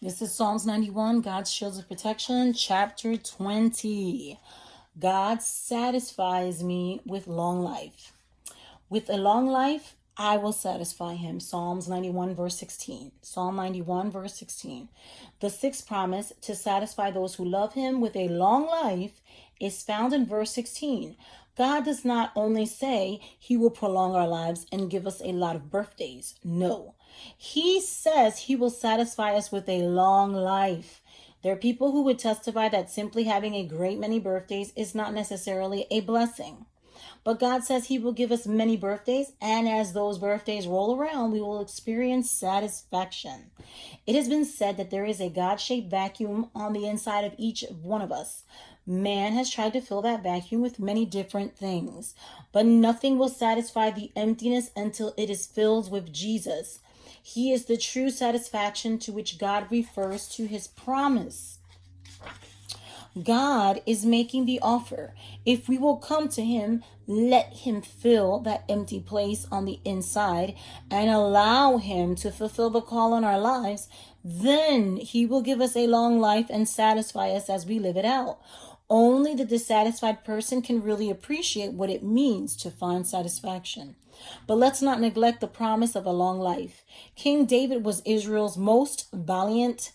This is Psalms 91, God's Shields of Protection, chapter 20. God satisfies me with long life. With a long life, I will satisfy him. Psalms 91, verse 16. Psalm 91, verse 16. The sixth promise to satisfy those who love him with a long life is found in verse 16. God does not only say he will prolong our lives and give us a lot of birthdays. No. He says he will satisfy us with a long life. There are people who would testify that simply having a great many birthdays is not necessarily a blessing. But God says he will give us many birthdays, and as those birthdays roll around, we will experience satisfaction. It has been said that there is a God-shaped vacuum on the inside of each one of us. Man has tried to fill that vacuum with many different things, but nothing will satisfy the emptiness until it is filled with Jesus. He is the true satisfaction to which God refers to his promise. God is making the offer. If we will come to him, let him fill that empty place on the inside and allow him to fulfill the call on our lives, then he will give us a long life and satisfy us as we live it out. Only the dissatisfied person can really appreciate what it means to find satisfaction. But let's not neglect the promise of a long life. King David was Israel's most valiant,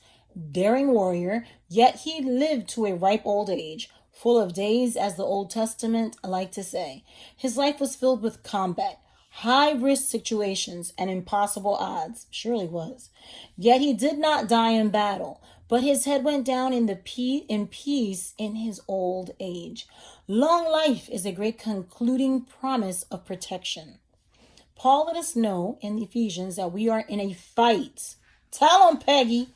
daring warrior, yet he lived to a ripe old age, full of days, as the Old Testament like to say. His life was filled with combat, high-risk situations, and impossible odds. Surely was. Yet he did not die in battle, but his head went down in peace in his old age. Long life is a great concluding promise of protection. Paul let us know in Ephesians that we are in a fight. Tell him, Peggy.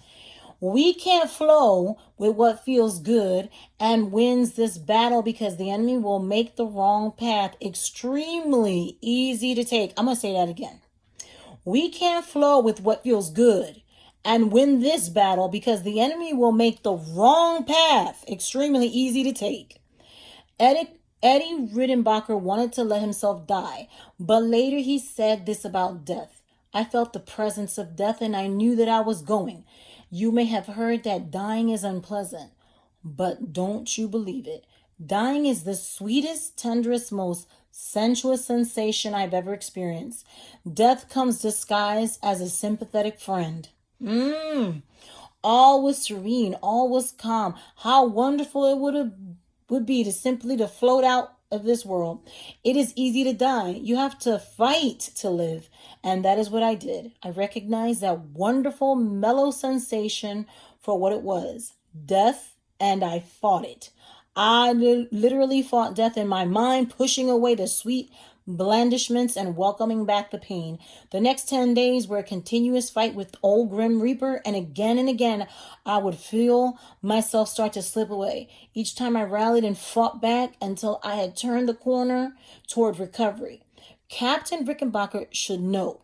We can't flow with what feels good and wins this battle because the enemy will make the wrong path extremely easy to take. I'm going to say that again. We can't flow with what feels good and win this battle because the enemy will make the wrong path extremely easy to take. Eddie Rittenbacher wanted to let himself die, but later he said this about death. I felt the presence of death and I knew that I was going. You may have heard that dying is unpleasant, but don't you believe it. Dying is the sweetest, tenderest, most sensuous sensation I've ever experienced. Death comes disguised as a sympathetic friend. All was serene, all was calm. How wonderful it would be to simply to float out of this world. It is easy to die. You have to fight to live. And that is what I did. I recognized that wonderful, mellow sensation for what it was. Death, and I fought it. I literally fought death in my mind, pushing away the sweet blandishments and welcoming back the pain. The next 10 days were a continuous fight with old Grim Reaper, and again I would feel myself start to slip away. Each time I rallied and fought back until I had turned the corner toward recovery. Captain Rickenbacker should know.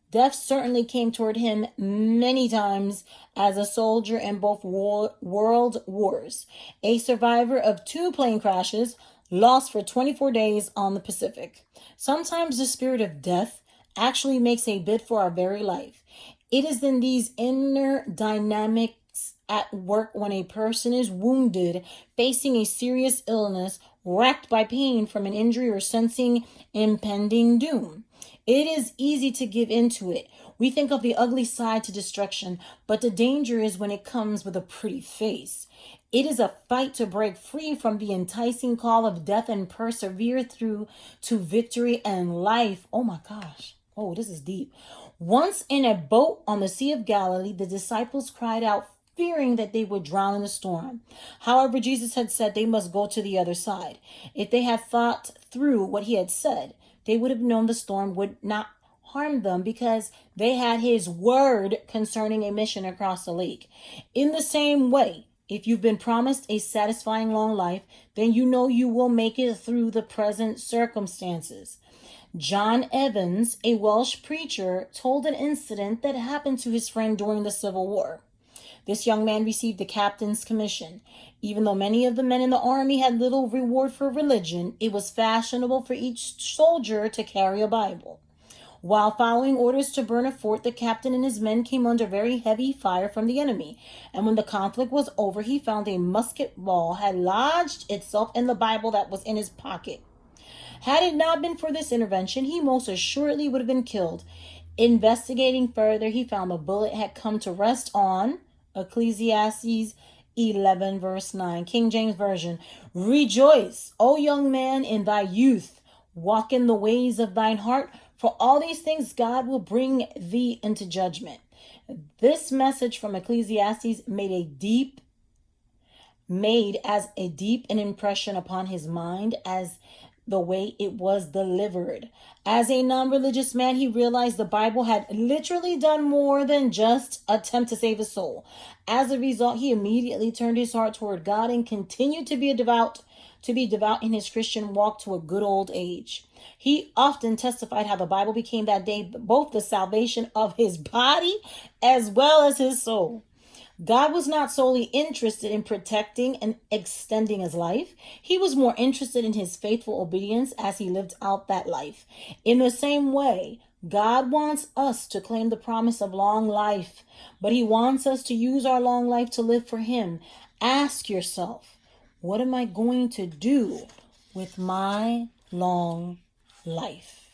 Death certainly came toward him many times as a soldier in both world wars. A survivor of 2 plane crashes, lost for 24 days on the Pacific. Sometimes the spirit of death actually makes a bid for our very life. It is in these inner dynamics at work when a person is wounded, facing a serious illness, racked by pain from an injury, or sensing impending doom. It is easy to give into it. We think of the ugly side to destruction, but the danger is when it comes with a pretty face. It is a fight to break free from the enticing call of death and persevere through to victory and life. Oh my gosh. Oh, this is deep. Once in a boat on the Sea of Galilee, the disciples cried out, fearing that they would drown in the storm. However, Jesus had said they must go to the other side. If they had thought through what he had said, they would have known the storm would not harm them because they had his word concerning a mission across the lake. In the same way, if you've been promised a satisfying long life, then you know you will make it through the present circumstances. John Evans, a Welsh preacher, told an incident that happened to his friend during the Civil War. This young man received the captain's commission. Even though many of the men in the army had little reward for religion, it was fashionable for each soldier to carry a Bible. While following orders to burn a fort, the captain and his men came under very heavy fire from the enemy. And when the conflict was over, he found a musket ball had lodged itself in the Bible that was in his pocket. Had it not been for this intervention, he most assuredly would have been killed. Investigating further, he found the bullet had come to rest on Ecclesiastes 11 verse 9, King James Version. Rejoice, O young man, in thy youth. Walk in the ways of thine heart, for all these things God will bring thee into judgment. This message from Ecclesiastes made as a deep an impression upon his mind as the way it was delivered. As a non-religious man, he realized the Bible had literally done more than just attempt to save his soul. As a result, he immediately turned his heart toward God and continued to be devout in his Christian walk to a good old age. He often testified how the Bible became that day both the salvation of his body as well as his soul. God was not solely interested in protecting and extending his life. He was more interested in his faithful obedience as he lived out that life. In the same way, God wants us to claim the promise of long life, but he wants us to use our long life to live for him. Ask yourself, what am I going to do with my long life?